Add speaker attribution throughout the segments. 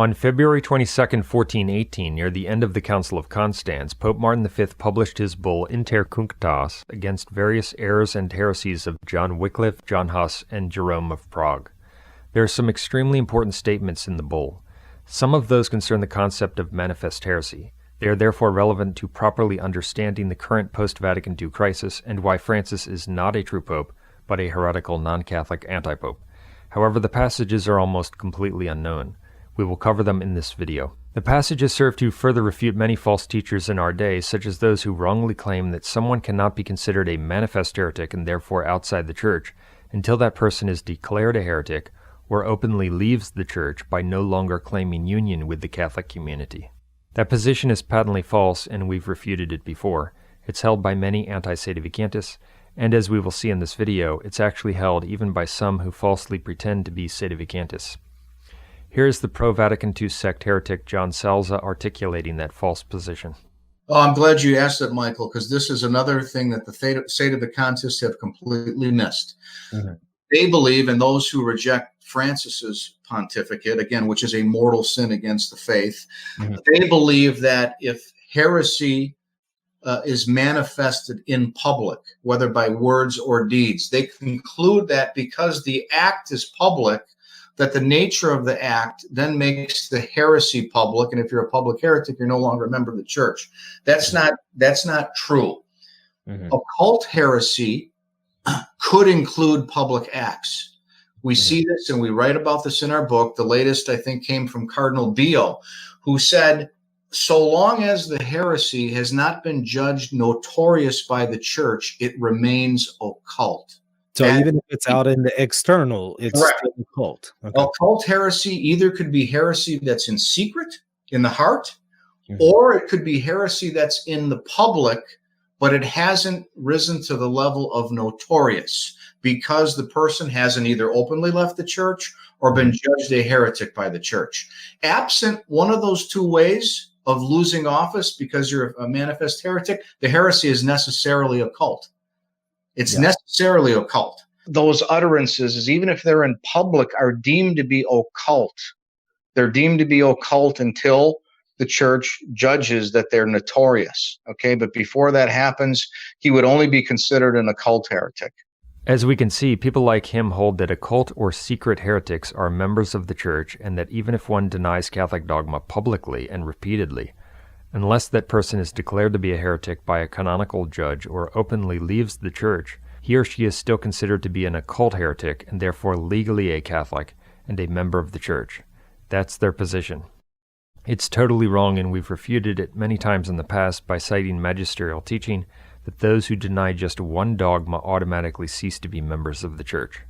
Speaker 1: On February 22, 1418, near the end of the Council of Constance, Pope Martin V published his bull Inter Cunctas against various errors and heresies of John Wycliffe, John Huss, and Jerome of Prague. There are some extremely important statements in the bull. Some of those concern the concept of manifest heresy. They are therefore relevant to properly understanding the current post-Vatican II crisis and why Francis is not a true pope, but a heretical non-Catholic anti-pope. However, the passages are almost completely unknown. We will cover them in this video. The passages serve to further refute many false teachers in our day, such as those who wrongly claim that someone cannot be considered a manifest heretic and therefore outside the Church until that person is declared a heretic or openly leaves the Church by no longer claiming union with the Catholic community. That position is patently false, and we've refuted it before. It's held by many anti-sedevacantists, and as we will see in this video, it's actually held even by some who falsely pretend to be sedevacantists. Here is the pro-Vatican II sect heretic John Salza articulating that false position.
Speaker 2: Oh, I'm glad you asked that, Michael, because this is another thing that the sedevacantists have completely missed. Mm-hmm. They believe, and those who reject Francis's pontificate, again, which is a mortal sin against the faith, mm-hmm. They believe that if heresy is manifested in public, whether by words or deeds, they conclude that because the act is public, that the nature of the act then makes the heresy public, and if you're a public heretic, you're no longer a member of the Church. That's not true. Mm-hmm. Occult heresy could include public acts. We mm-hmm. see this, and we write about this in our book. The latest, I think, came from Cardinal Bio, who said, so long as the heresy has not been judged notorious by the Church, it remains occult.
Speaker 3: So even if it's out in the external, it's still occult. Okay.
Speaker 2: Occult heresy either could be heresy that's in secret, in the heart, mm-hmm. or it could be heresy that's in the public, but it hasn't risen to the level of notorious because the person hasn't either openly left the Church or been judged a heretic by the Church. Absent one of those two ways of losing office because you're a manifest heretic, the heresy is necessarily occult. It's necessarily occult. Those utterances, even if they're in public, are deemed to be occult. They're deemed to be occult until the Church judges that they're notorious. Okay, but before that happens, he would only be considered an occult heretic.
Speaker 1: As we can see, people like him hold that occult or secret heretics are members of the Church, and that even if one denies Catholic dogma publicly and repeatedly, unless that person is declared to be a heretic by a canonical judge or openly leaves the Church, he or she is still considered to be an occult heretic and therefore legally a Catholic and a member of the Church. That's their position. It's totally wrong, and we've refuted it many times in the past by citing magisterial teaching that those who deny just one dogma automatically cease to be members of the Church.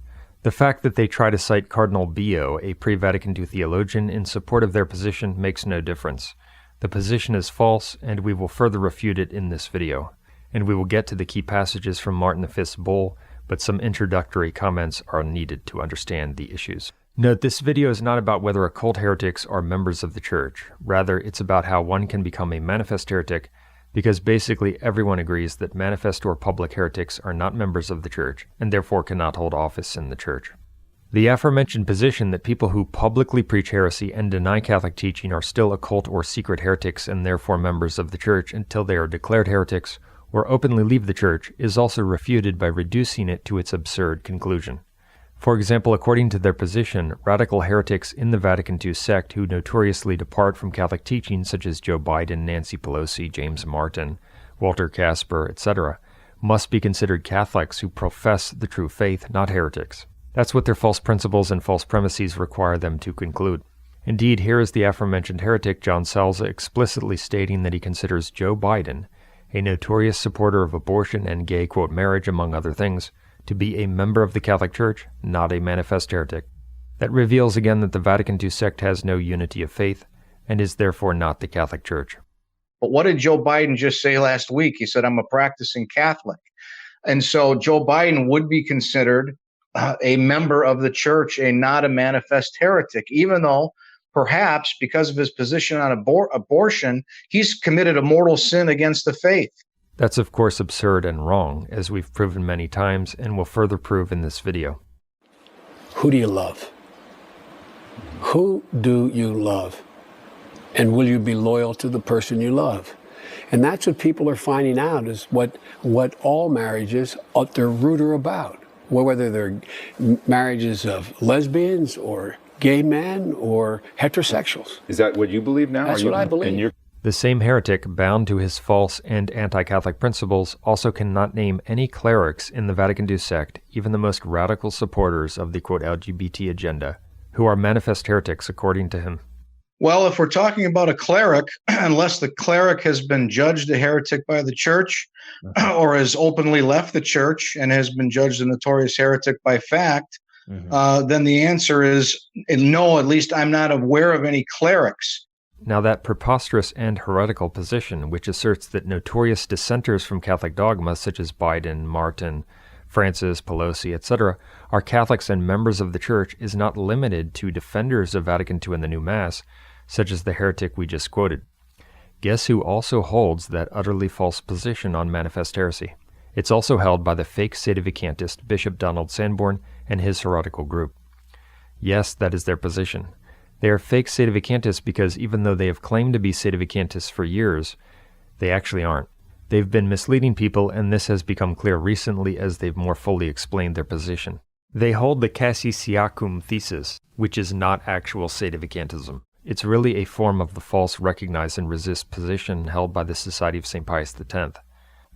Speaker 1: The fact that they try to cite Cardinal Bio, a pre-Vatican II theologian, in support of their position makes no difference. The position is false, and we will further refute it in this video. And we will get to the key passages from Martin V's bull, but some introductory comments are needed to understand the issues. Note, this video is not about whether occult heretics are members of the Church. Rather, it's about how one can become a manifest heretic, because basically everyone agrees that manifest or public heretics are not members of the Church, and therefore cannot hold office in the Church. The aforementioned position that people who publicly preach heresy and deny Catholic teaching are still occult or secret heretics and therefore members of the Church until they are declared heretics or openly leave the Church is also refuted by reducing it to its absurd conclusion. For example, according to their position, radical heretics in the Vatican II sect who notoriously depart from Catholic teaching, such as Joe Biden, Nancy Pelosi, James Martin, Walter Casper, etc., must be considered Catholics who profess the true faith, not heretics. That's what their false principles and false premises require them to conclude. Indeed, here is the aforementioned heretic John Salza explicitly stating that he considers Joe Biden, a notorious supporter of abortion and gay, quote, marriage, among other things, to be a member of the Catholic Church, not a manifest heretic. That reveals again that the Vatican II sect has no unity of faith, and is therefore not the Catholic Church.
Speaker 2: But what did Joe Biden just say last week? He said, I'm a practicing Catholic. And so Joe Biden would be considered a member of the Church and not a manifest heretic, even though perhaps because of his position on abortion, he's committed a mortal sin against the faith.
Speaker 1: That's of course absurd and wrong, as we've proven many times and will further prove in this video.
Speaker 4: Who do you love? Who do you love? And will you be loyal to the person you love? And that's what people are finding out, is what all marriages at their root are about. Whether they're marriages of lesbians or gay men or heterosexuals.
Speaker 5: Is that what you believe now?
Speaker 4: That's what I believe.
Speaker 1: The same heretic, bound to his false and anti-Catholic principles, also cannot name any clerics in the Vatican II sect, even the most radical supporters of the quote LGBT agenda, who are manifest heretics according to him.
Speaker 2: Well, if we're talking about a cleric, unless the cleric has been judged a heretic by the church or has openly left the church and has been judged a notorious heretic by fact, then the answer is no, at least I'm not aware of any clerics.
Speaker 1: Now that preposterous and heretical position, which asserts that notorious dissenters from Catholic dogma such as Biden, Martin, Francis, Pelosi, etc., are Catholics and members of the Church, is not limited to defenders of Vatican II and the new Mass, such as the heretic we just quoted. Guess who also holds that utterly false position on manifest heresy? It's also held by the fake sedevacantist Bishop Donald Sanborn and his heretical group. Yes, that is their position. They are fake sedevacantists because even though they have claimed to be sedevacantists for years, they actually aren't. They've been misleading people, and this has become clear recently as they've more fully explained their position. They hold the Cassisiacum thesis, which is not actual sedevacantism. It's really a form of the false recognize and resist position held by the Society of St. Pius X,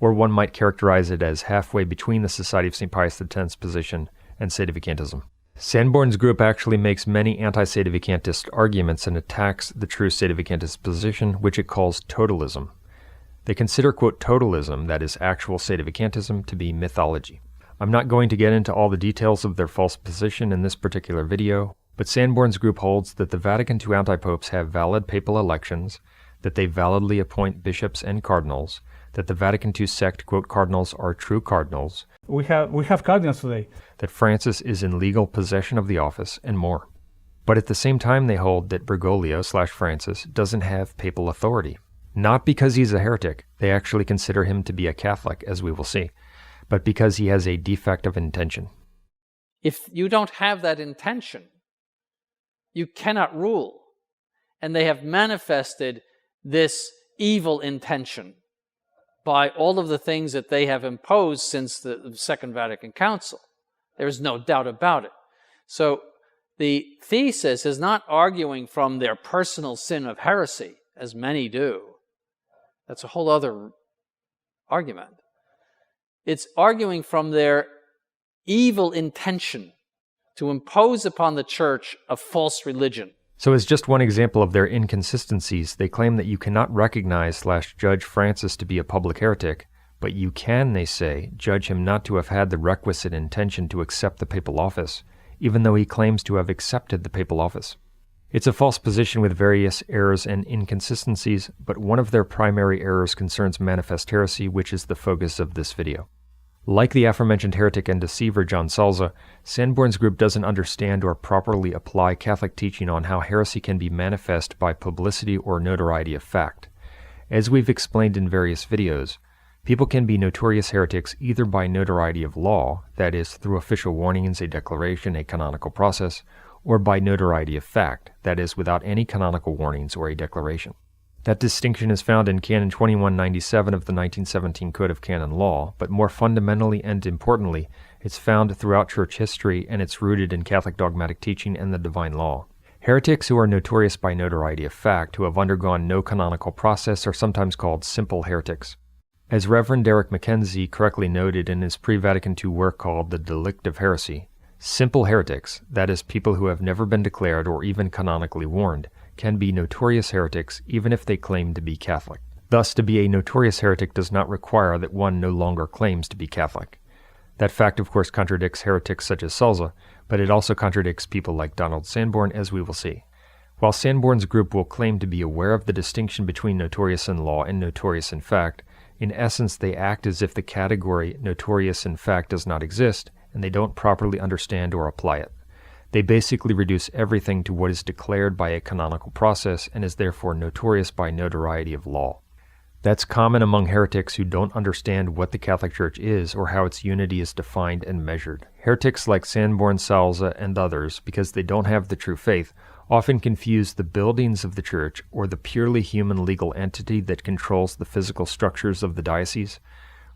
Speaker 1: or one might characterize it as halfway between the Society of St. Pius X's position and sedevacantism. Sanborn's group actually makes many anti-sedevacantist arguments and attacks the true sedevacantist position, which it calls totalism. They consider, quote, totalism, that is actual sedevacantism, to be mythology. I'm not going to get into all the details of their false position in this particular video, but Sanborn's group holds that the Vatican II antipopes have valid papal elections, that they validly appoint bishops and cardinals, that the Vatican II sect, quote, cardinals are true cardinals.
Speaker 6: We have cardinals today.
Speaker 1: That Francis is in legal possession of the office, and more. But at the same time they hold that Bergoglio/Francis doesn't have papal authority. Not because he's a heretic, they actually consider him to be a Catholic, as we will see, but because he has a defect of intention.
Speaker 7: If you don't have that intention, you cannot rule. And they have manifested this evil intention by all of the things that they have imposed since the Second Vatican Council. There's no doubt about it. So the thesis is not arguing from their personal sin of heresy, as many do. That's a whole other argument. It's arguing from their evil intention to impose upon the church a false religion.
Speaker 1: So as just one example of their inconsistencies, they claim that you cannot recognize/judge Francis to be a public heretic, but you can, they say, judge him not to have had the requisite intention to accept the papal office, even though he claims to have accepted the papal office. It's a false position with various errors and inconsistencies, but one of their primary errors concerns manifest heresy, which is the focus of this video. Like the aforementioned heretic and deceiver John Salza, Sanborn's group doesn't understand or properly apply Catholic teaching on how heresy can be manifest by publicity or notoriety of fact. As we've explained in various videos, people can be notorious heretics either by notoriety of law, that is, through official warnings, a declaration, a canonical process, or by notoriety of fact, that is, without any canonical warnings or a declaration. That distinction is found in Canon 2197 of the 1917 Code of Canon Law, but more fundamentally and importantly, it's found throughout church history and it's rooted in Catholic dogmatic teaching and the divine law. Heretics who are notorious by notoriety of fact, who have undergone no canonical process, are sometimes called simple heretics. As Reverend Derek Mackenzie correctly noted in his pre-Vatican II work called The Delict of Heresy, simple heretics, that is, people who have never been declared or even canonically warned, can be notorious heretics even if they claim to be Catholic. Thus, to be a notorious heretic does not require that one no longer claims to be Catholic. That fact, of course, contradicts heretics such as Salza, but it also contradicts people like Donald Sanborn, as we will see. While Sanborn's group will claim to be aware of the distinction between notorious in law and notorious in fact, in essence they act as if the category notorious in fact does not exist, and they don't properly understand or apply it. They basically reduce everything to what is declared by a canonical process and is therefore notorious by notoriety of law. That's common among heretics who don't understand what the Catholic Church is or how its unity is defined and measured. Heretics like Sanborn, Salza, and others, because they don't have the true faith, often confuse the buildings of the Church or the purely human legal entity that controls the physical structures of the diocese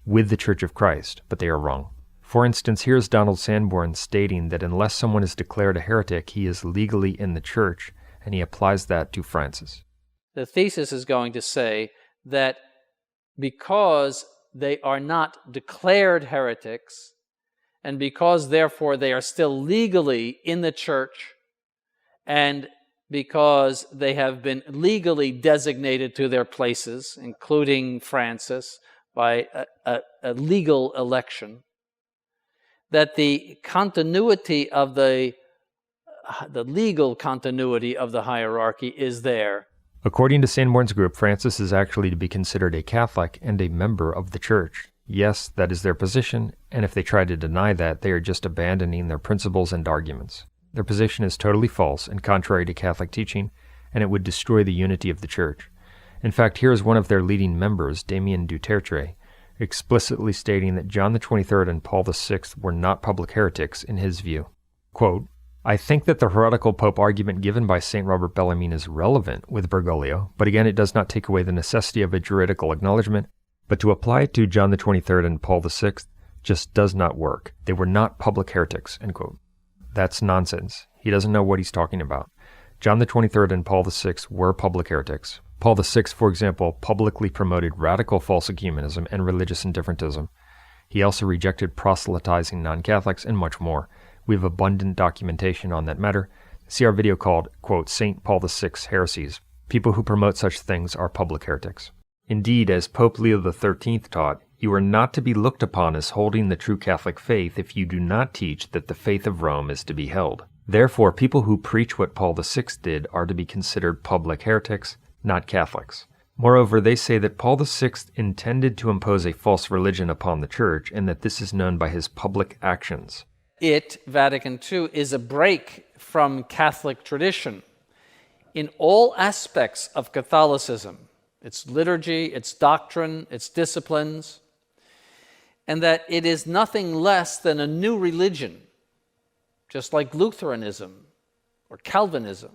Speaker 1: with the Church of Christ, but they are wrong. For instance, here's Donald Sanborn stating that unless someone is declared a heretic, he is legally in the Church, and he applies that to Francis.
Speaker 7: The thesis is going to say that because they are not declared heretics, and because therefore they are still legally in the Church, and because they have been legally designated to their places, including Francis, by a legal election, that the continuity of the legal continuity of the hierarchy is there.
Speaker 1: According to Sanborn's group, Francis is actually to be considered a Catholic and a member of the Church. Yes, that is their position, and if they try to deny that, they are just abandoning their principles and arguments. Their position is totally false and contrary to Catholic teaching, and it would destroy the unity of the Church. In fact, here is one of their leading members, Damien Dutertre, explicitly stating that John the 23rd and Paul VI were not public heretics in his view. Quote, I think that the heretical pope argument given by St. Robert Bellarmine is relevant with Bergoglio, but again it does not take away the necessity of a juridical acknowledgement, but to apply it to John the 23rd and Paul VI just does not work. They were not public heretics, end quote. That's nonsense. He doesn't know what he's talking about. John the 23rd and Paul VI were public heretics. Paul VI, for example, publicly promoted radical false ecumenism and religious indifferentism. He also rejected proselytizing non-Catholics and much more. We have abundant documentation on that matter. See our video called, quote, St. Paul VI Heresies. People who promote such things are public heretics. Indeed, as Pope Leo XIII taught, you are not to be looked upon as holding the true Catholic faith if you do not teach that the faith of Rome is to be held. Therefore, people who preach what Paul VI did are to be considered public heretics, not Catholics. Moreover, they say that Paul VI intended to impose a false religion upon the Church and that this is known by his public actions.
Speaker 7: Vatican II, is a break from Catholic tradition in all aspects of Catholicism, its liturgy, its doctrine, its disciplines, and that it is nothing less than a new religion, just like Lutheranism or Calvinism,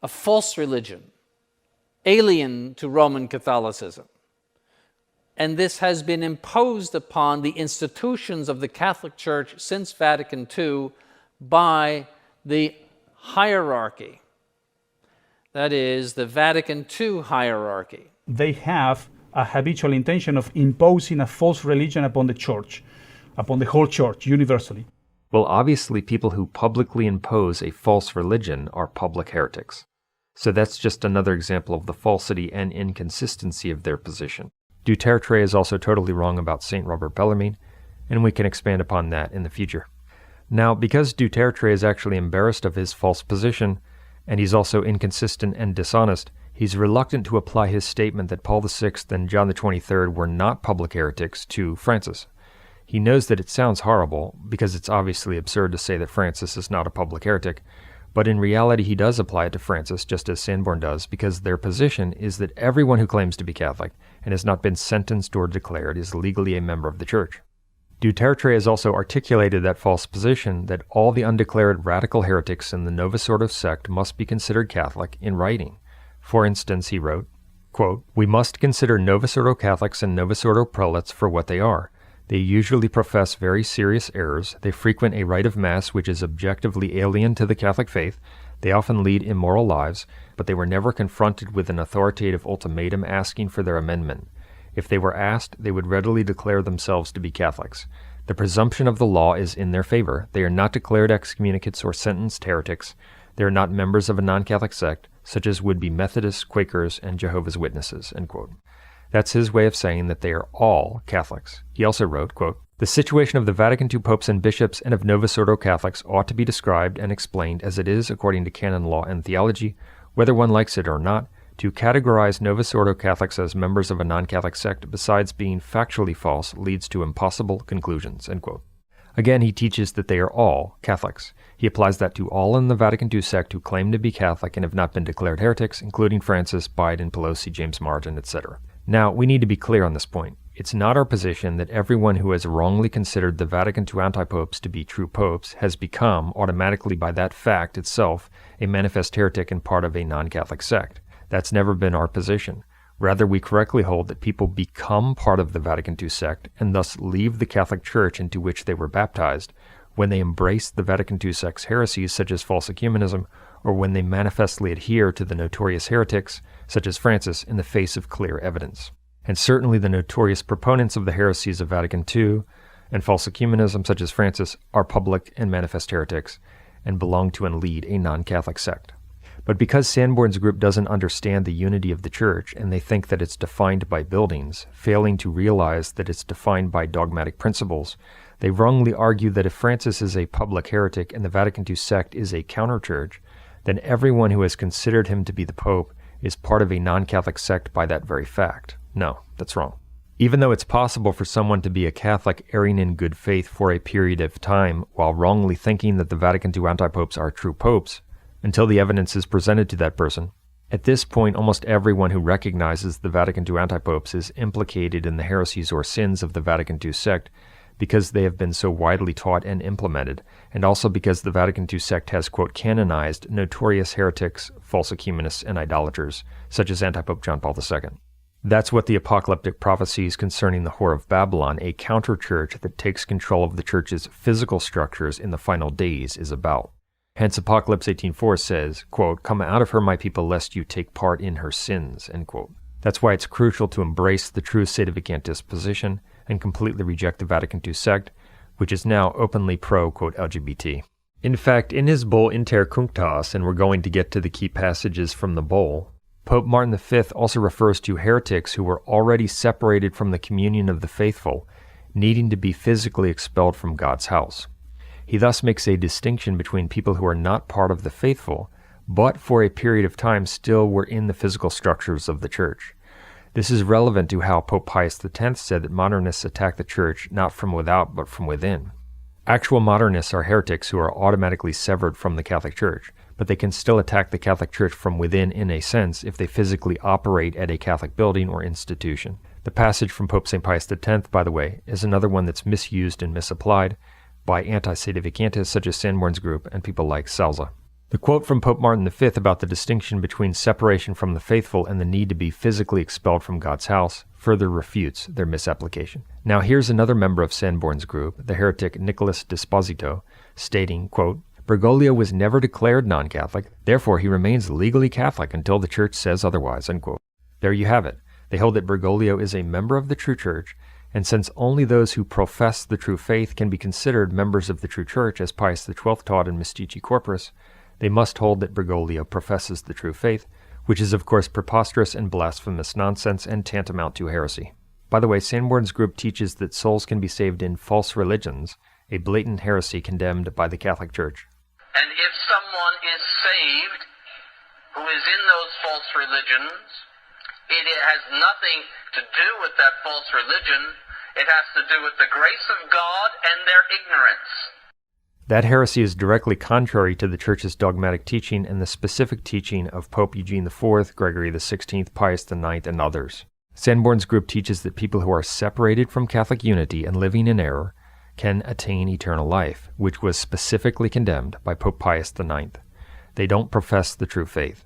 Speaker 7: a false religion, alien to Roman Catholicism. And this has been imposed upon the institutions of the Catholic Church since Vatican II by the hierarchy. That is, the Vatican II hierarchy.
Speaker 6: They have a habitual intention of imposing a false religion upon the Church, upon the whole Church, universally.
Speaker 1: Well, obviously, people who publicly impose a false religion are public heretics. So that's just another example of the falsity and inconsistency of their position. Dutertre is also totally wrong about St. Robert Bellarmine, and we can expand upon that in the future. Now, because Dutertre is actually embarrassed of his false position, and he's also inconsistent and dishonest, he's reluctant to apply his statement that Paul VI and John the 23rd were not public heretics to Francis. He knows that it sounds horrible, because it's obviously absurd to say that Francis is not a public heretic, but in reality he does apply it to Francis, just as Sanborn does, because their position is that everyone who claims to be Catholic and has not been sentenced or declared is legally a member of the Church. Dutertre has also articulated that false position that all the undeclared radical heretics in the Novus Ordo sect must be considered Catholic in writing. For instance, he wrote, quote, "We must consider Novus Ordo Catholics and Novus Ordo prelates for what they are. They usually profess very serious errors. They frequent a rite of Mass which is objectively alien to the Catholic faith. They often lead immoral lives, but they were never confronted with an authoritative ultimatum asking for their amendment. If they were asked, they would readily declare themselves to be Catholics. The presumption of the law is in their favor. They are not declared excommunicates or sentenced heretics. They are not members of a non-Catholic sect, such as would be Methodists, Quakers, and Jehovah's Witnesses," end quote. That's his way of saying that they are all Catholics. He also wrote, quote, "The situation of the Vatican II popes and bishops and of Novus Ordo Catholics ought to be described and explained as it is according to canon law and theology, whether one likes it or not. To categorize Novus Ordo Catholics as members of a non-Catholic sect, besides being factually false, leads to impossible conclusions," end quote. Again, he teaches that they are all Catholics. He applies that to all in the Vatican II sect who claim to be Catholic and have not been declared heretics, including Francis, Biden, Pelosi, James Martin, etc. Now, we need to be clear on this point. It's not our position that everyone who has wrongly considered the Vatican II anti-popes to be true popes has become, automatically by that fact itself, a manifest heretic and part of a non-Catholic sect. That's never been our position. Rather, we correctly hold that people become part of the Vatican II sect and thus leave the Catholic Church into which they were baptized when they embrace the Vatican II sect's heresies such as false ecumenism, or when they manifestly adhere to the notorious heretics such as Francis in the face of clear evidence. And certainly the notorious proponents of the heresies of Vatican II and false ecumenism such as Francis are public and manifest heretics and belong to and lead a non-Catholic sect. But because Sanborn's group doesn't understand the unity of the Church and they think that it's defined by buildings, failing to realize that it's defined by dogmatic principles, they wrongly argue that if Francis is a public heretic and the Vatican II sect is a counter-church, then everyone who has considered him to be the Pope is part of a non-Catholic sect by that very fact. No, that's wrong. Even though it's possible for someone to be a Catholic erring in good faith for a period of time while wrongly thinking that the Vatican II anti-popes are true popes, until the evidence is presented to that person, at this point almost everyone who recognizes the Vatican II anti-popes is implicated in the heresies or sins of the Vatican II sect because they have been so widely taught and implemented, and also because the Vatican II sect has, quote, canonized notorious heretics, false ecumenists, and idolaters, such as Antipope John Paul II. That's what the apocalyptic prophecies concerning the Whore of Babylon, a counter-church that takes control of the church's physical structures in the final days, is about. Hence Apocalypse 18:4 says, quote, "Come out of her, my people, lest you take part in her sins," end quote. That's why it's crucial to embrace the true sedevacantist position and completely reject the Vatican II sect, which is now openly pro, quote, LGBT. In fact, in his bull Inter Cunctas, and we're going to get to the key passages from the bull, Pope Martin V also refers to heretics who were already separated from the communion of the faithful, needing to be physically expelled from God's house. He thus makes a distinction between people who are not part of the faithful, but for a period of time still were in the physical structures of the Church. This is relevant to how Pope Pius X said that modernists attack the Church not from without but from within. Actual modernists are heretics who are automatically severed from the Catholic Church, but they can still attack the Catholic Church from within in a sense if they physically operate at a Catholic building or institution. The passage from Pope St. Pius X, by the way, is another one that's misused and misapplied by anti-sedevacantists such as Sanborn's group and people like Salza. The quote from Pope Martin V about the distinction between separation from the faithful and the need to be physically expelled from God's house further refutes their misapplication. Now here's another member of Sanborn's group, the heretic Nicholas D'Esposito, stating, quote, "Bergoglio was never declared non-Catholic, therefore he remains legally Catholic until the Church says otherwise," unquote. There you have it. They hold that Bergoglio is a member of the true Church, and since only those who profess the true faith can be considered members of the true Church, as Pius XII taught in Mystici Corporis, they must hold that Bergoglio professes the true faith, which is of course preposterous and blasphemous nonsense and tantamount to heresy. By the way, Sanborn's group teaches that souls can be saved in false religions, a blatant heresy condemned by the Catholic Church.
Speaker 5: And if someone is saved who is in those false religions, it has nothing to do with that false religion. It has to do with the grace of God and their ignorance.
Speaker 1: That heresy is directly contrary to the Church's dogmatic teaching and the specific teaching of Pope Eugene IV, Gregory XVI, Pius IX, and others. Sanborn's group teaches that people who are separated from Catholic unity and living in error can attain eternal life, which was specifically condemned by Pope Pius IX. They don't profess the true faith.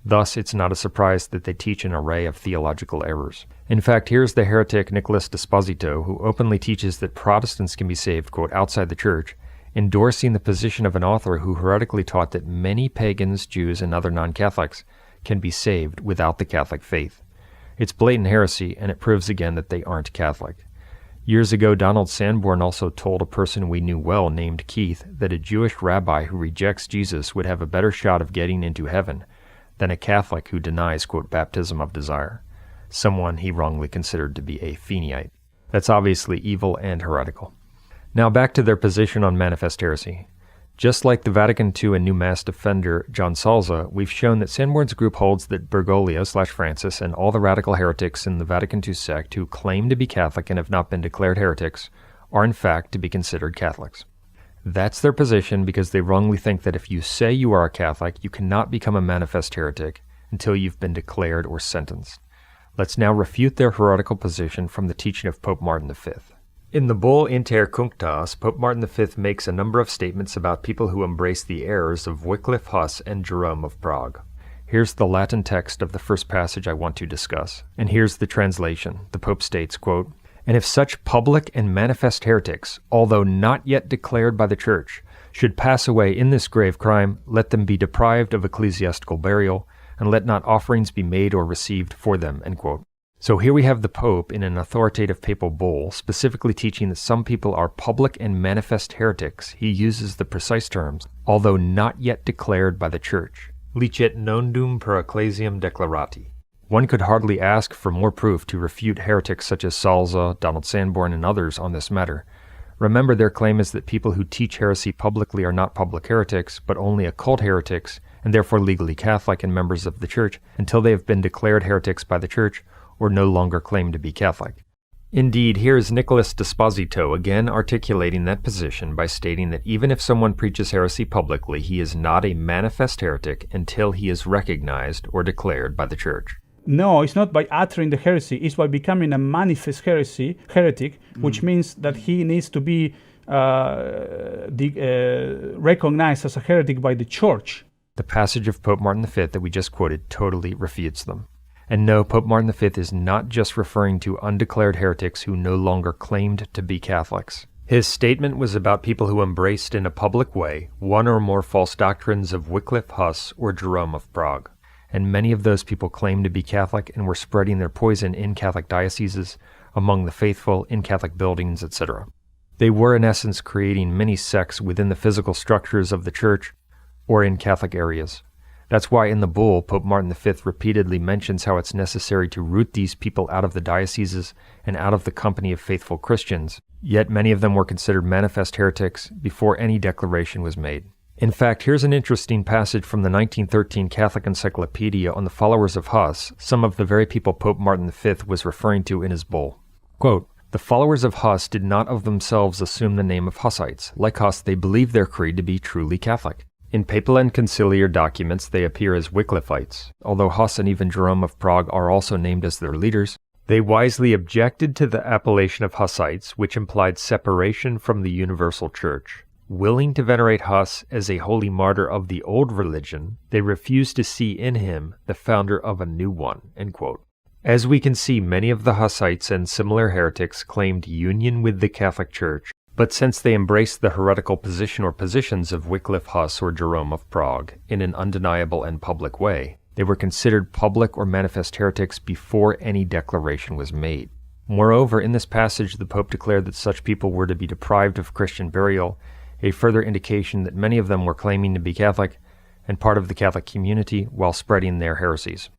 Speaker 1: Thus, it's not a surprise that they teach an array of theological errors. In fact, here's the heretic Nicholas D'Esposito, who openly teaches that Protestants can be saved, quote, outside the Church, endorsing the position of an author who heretically taught that many pagans, Jews, and other non-Catholics can be saved without the Catholic faith. It's blatant heresy, and it proves again that they aren't Catholic. Years ago, Donald Sanborn also told a person we knew well named Keith that a Jewish rabbi who rejects Jesus would have a better shot of getting into heaven than a Catholic who denies, quote, baptism of desire, someone he wrongly considered to be a Feeneyite. That's obviously evil and heretical. Now back to their position on manifest heresy. Just like the Vatican II and New Mass defender John Salza, we've shown that Sanborn's group holds that Bergoglio/Francis and all the radical heretics in the Vatican II sect who claim to be Catholic and have not been declared heretics are in fact to be considered Catholics. That's their position because they wrongly think that if you say you are a Catholic, you cannot become a manifest heretic until you've been declared or sentenced. Let's now refute their heretical position from the teaching of Pope Martin V. In the bull Inter Cunctas, Pope Martin V makes a number of statements about people who embrace the errors of Wycliffe, Huss, and Jerome of Prague. Here's the Latin text of the first passage I want to discuss, and here's the translation. The Pope states, quote, "And if such public and manifest heretics, although not yet declared by the Church, should pass away in this grave crime, let them be deprived of ecclesiastical burial, and let not offerings be made or received for them." End quote. So here we have the Pope in an authoritative papal bull specifically teaching that some people are public and manifest heretics. He uses the precise terms, although not yet declared by the Church. Licet nondum per ecclesiam declarati. One could hardly ask for more proof to refute heretics such as Salza, Donald Sanborn, and others on this matter. Remember, their claim is that people who teach heresy publicly are not public heretics, but only occult heretics, and therefore legally Catholic and members of the Church, until they have been declared heretics by the Church or no longer claim to be Catholic. Indeed, here is Nicholas D'Esposito again articulating that position by stating that even if someone preaches heresy publicly, he is not a manifest heretic until he is recognized or declared by the Church.
Speaker 6: No, it's not by uttering the heresy. It's by becoming a manifest heretic, which means that he needs to be recognized as a heretic by the Church.
Speaker 1: The passage of Pope Martin V that we just quoted totally refutes them. And no, Pope Martin V is not just referring to undeclared heretics who no longer claimed to be Catholics. His statement was about people who embraced in a public way one or more false doctrines of Wycliffe, Huss, or Jerome of Prague. And many of those people claimed to be Catholic and were spreading their poison in Catholic dioceses, among the faithful, in Catholic buildings, etc. They were in essence creating many sects within the physical structures of the Church or in Catholic areas. That's why in the bull, Pope Martin V repeatedly mentions how it's necessary to root these people out of the dioceses and out of the company of faithful Christians, yet many of them were considered manifest heretics before any declaration was made. In fact, here's an interesting passage from the 1913 Catholic Encyclopedia on the followers of Huss, some of the very people Pope Martin V was referring to in his bull. Quote, "The followers of Huss did not of themselves assume the name of Hussites. Like Huss, they believed their creed to be truly Catholic. In papal and conciliar documents, they appear as Wycliffites. Although Huss and even Jerome of Prague are also named as their leaders, they wisely objected to the appellation of Hussites, which implied separation from the universal Church. Willing to venerate Huss as a holy martyr of the old religion, they refused to see in him the founder of a new one." End quote. As we can see, many of the Hussites and similar heretics claimed union with the Catholic Church, but since they embraced the heretical position or positions of Wycliffe, Huss, or Jerome of Prague in an undeniable and public way, they were considered public or manifest heretics before any declaration was made. Moreover, in this passage, the Pope declared that such people were to be deprived of Christian burial, a further indication that many of them were claiming to be Catholic and part of the Catholic community while spreading their heresies.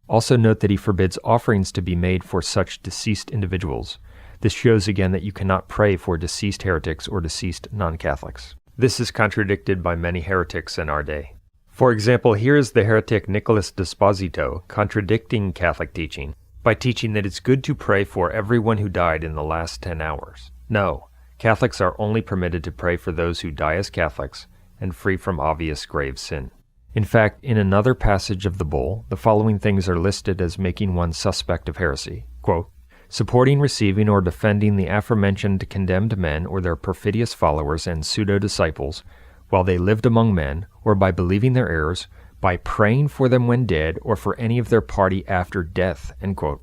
Speaker 1: Also note that he forbids offerings to be made for such deceased individuals. This shows again that you cannot pray for deceased heretics or deceased non-Catholics. This is contradicted by many heretics in our day. For example, here is the heretic Nicholas D'Esposito contradicting Catholic teaching by teaching that it's good to pray for everyone who died in the last 10 hours. No, Catholics are only permitted to pray for those who die as Catholics and free from obvious grave sin. In fact, in another passage of the bull, the following things are listed as making one suspect of heresy. Quote, "Supporting, receiving, or defending the aforementioned condemned men or their perfidious followers and pseudo-disciples while they lived among men, or by believing their errors, by praying for them when dead, or for any of their party after death." End quote.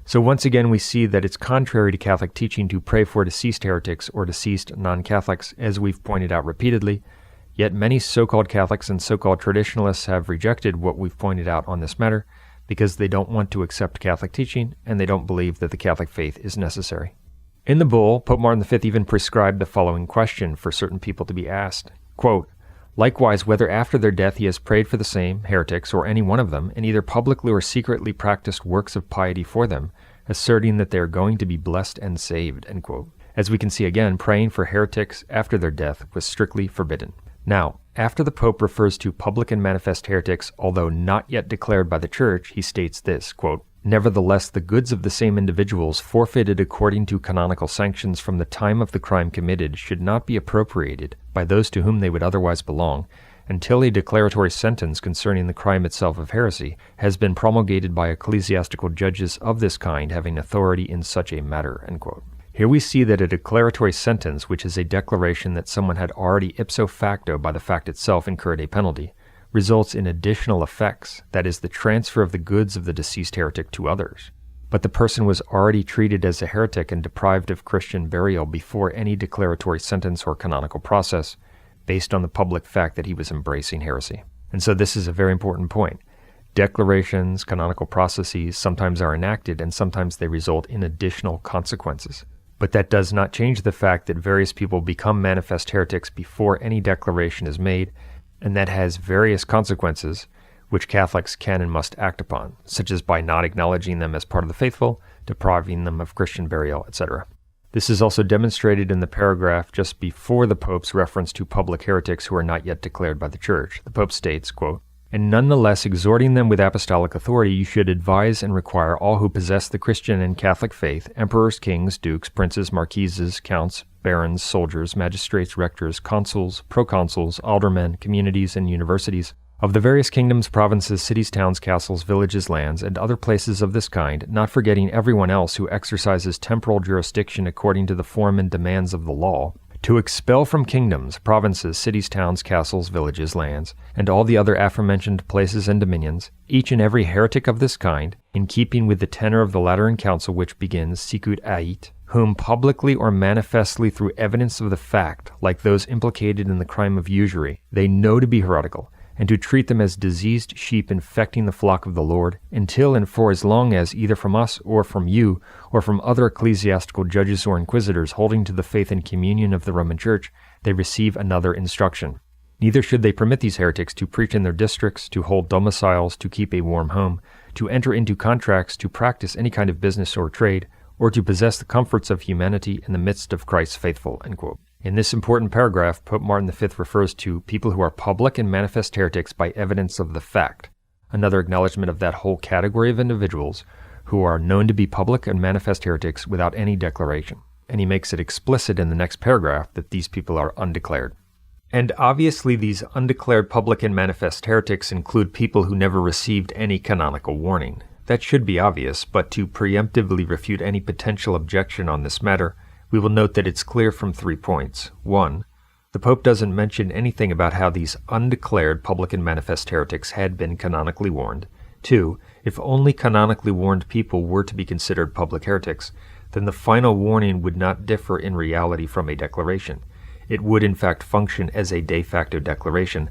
Speaker 1: So once again we see that it's contrary to Catholic teaching to pray for deceased heretics or deceased non-Catholics, as we've pointed out repeatedly, yet many so-called Catholics and so-called traditionalists have rejected what we've pointed out on this matter, because they don't want to accept Catholic teaching, and they don't believe that the Catholic faith is necessary. In the bull, Pope Martin V even prescribed the following question for certain people to be asked. Quote, "Likewise, whether after their death he has prayed for the same, heretics, or any one of them, and either publicly or secretly practiced works of piety for them, asserting that they are going to be blessed and saved." End quote. As we can see again, praying for heretics after their death was strictly forbidden. Now, after the Pope refers to public and manifest heretics, although not yet declared by the Church, he states this, quote, Nevertheless, the goods of the same individuals forfeited according to canonical sanctions from the time of the crime committed should not be appropriated by those to whom they would otherwise belong, until a declaratory sentence concerning the crime itself of heresy has been promulgated by ecclesiastical judges of this kind having authority in such a matter." End quote. Here we see that a declaratory sentence, which is a declaration that someone had already ipso facto by the fact itself incurred a penalty, results in additional effects, that is, the transfer of the goods of the deceased heretic to others. But the person was already treated as a heretic and deprived of Christian burial before any declaratory sentence or canonical process, based on the public fact that he was embracing heresy. And so this is a very important point. Declarations, canonical processes sometimes are enacted and sometimes they result in additional consequences. But that does not change the fact that various people become manifest heretics before any declaration is made, and that has various consequences which Catholics can and must act upon, such as by not acknowledging them as part of the faithful, depriving them of Christian burial, etc. This is also demonstrated in the paragraph just before the Pope's reference to public heretics who are not yet declared by the Church. The Pope states, quote, "And nonetheless exhorting them with apostolic authority, you should advise and require all who possess the Christian and Catholic faith, emperors, kings, dukes, princes, marquises, counts, barons, soldiers, magistrates, rectors, consuls, proconsuls, aldermen, communities, and universities, of the various kingdoms, provinces, cities, towns, castles, villages, lands, and other places of this kind, not forgetting everyone else who exercises temporal jurisdiction according to the form and demands of the law, to expel from kingdoms, provinces, cities, towns, castles, villages, lands, and all the other aforementioned places and dominions, each and every heretic of this kind, in keeping with the tenor of the Lateran Council which begins, sicut ait, whom publicly or manifestly through evidence of the fact, like those implicated in the crime of usury, they know to be heretical, and to treat them as diseased sheep infecting the flock of the Lord, until and for as long as, either from us or from you, or from other ecclesiastical judges or inquisitors holding to the faith and communion of the Roman Church, they receive another instruction. Neither should they permit these heretics to preach in their districts, to hold domiciles, to keep a warm home, to enter into contracts, to practice any kind of business or trade, or to possess the comforts of humanity in the midst of Christ's faithful." End quote. In this important paragraph, Pope Martin V refers to people who are public and manifest heretics by evidence of the fact, another acknowledgement of that whole category of individuals who are known to be public and manifest heretics without any declaration. And he makes it explicit in the next paragraph that these people are undeclared. And obviously these undeclared public and manifest heretics include people who never received any canonical warning. That should be obvious, but to preemptively refute any potential objection on this matter, we will note that it's clear from 3 points. 1. The Pope doesn't mention anything about how these undeclared public and manifest heretics had been canonically warned. 2. If only canonically warned people were to be considered public heretics, then the final warning would not differ in reality from a declaration. It would in fact function as a de facto declaration,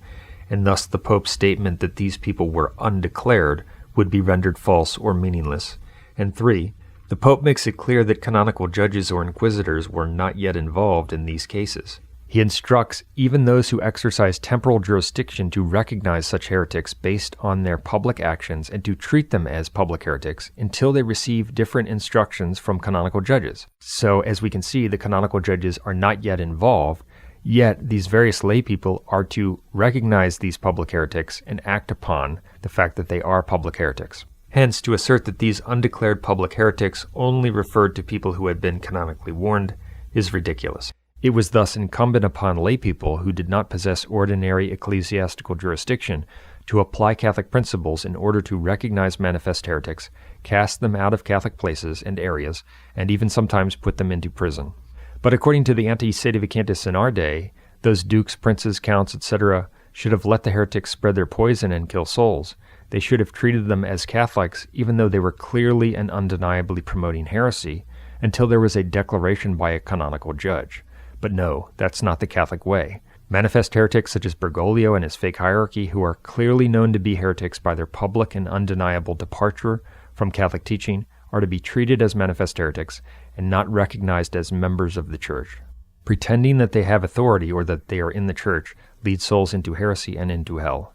Speaker 1: and thus the Pope's statement that these people were undeclared would be rendered false or meaningless. And 3. The Pope makes it clear that canonical judges or inquisitors were not yet involved in these cases. He instructs even those who exercise temporal jurisdiction to recognize such heretics based on their public actions and to treat them as public heretics until they receive different instructions from canonical judges. So, as we can see, the canonical judges are not yet involved, yet these various lay people are to recognize these public heretics and act upon the fact that they are public heretics. Hence, to assert that these undeclared public heretics only referred to people who had been canonically warned is ridiculous. It was thus incumbent upon laypeople who did not possess ordinary ecclesiastical jurisdiction to apply Catholic principles in order to recognize manifest heretics, cast them out of Catholic places and areas, and even sometimes put them into prison. But according to the anti-sedevacantists in our day, those dukes, princes, counts, etc., should have let the heretics spread their poison and kill souls. They should have treated them as Catholics, even though they were clearly and undeniably promoting heresy, until there was a declaration by a canonical judge. But no, that's not the Catholic way. Manifest heretics such as Bergoglio and his fake hierarchy, who are clearly known to be heretics by their public and undeniable departure from Catholic teaching, are to be treated as manifest heretics and not recognized as members of the Church. Pretending that they have authority or that they are in the Church leads souls into heresy and into hell.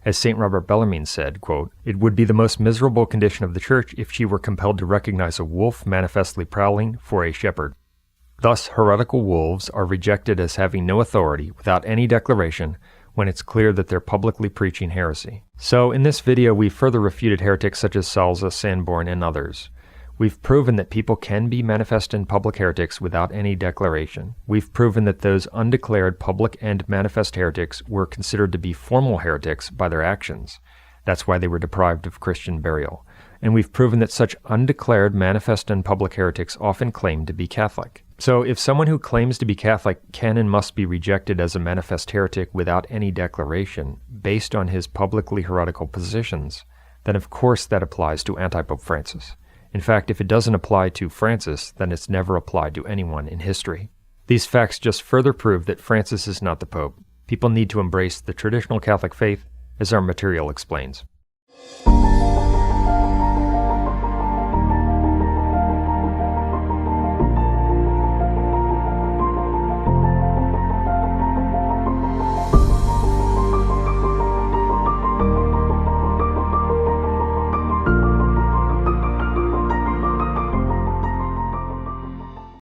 Speaker 1: As St. Robert Bellarmine said, quote, "It would be the most miserable condition of the Church if she were compelled to recognize a wolf manifestly prowling for a shepherd." Thus, heretical wolves are rejected as having no authority, without any declaration, when it's clear that they're publicly preaching heresy. So in this video, we further refuted heretics such as Salza, Sanborn, and others. We've proven that people can be manifest and public heretics without any declaration. We've proven that those undeclared public and manifest heretics were considered to be formal heretics by their actions. That's why they were deprived of Christian burial. And we've proven that such undeclared manifest and public heretics often claim to be Catholic. So if someone who claims to be Catholic can and must be rejected as a manifest heretic without any declaration, based on his publicly heretical positions, then of course that applies to anti-Pope Francis. In fact, if it doesn't apply to Francis, then it's never applied to anyone in history. These facts just further prove that Francis is not the Pope. People need to embrace the traditional Catholic faith, as our material explains.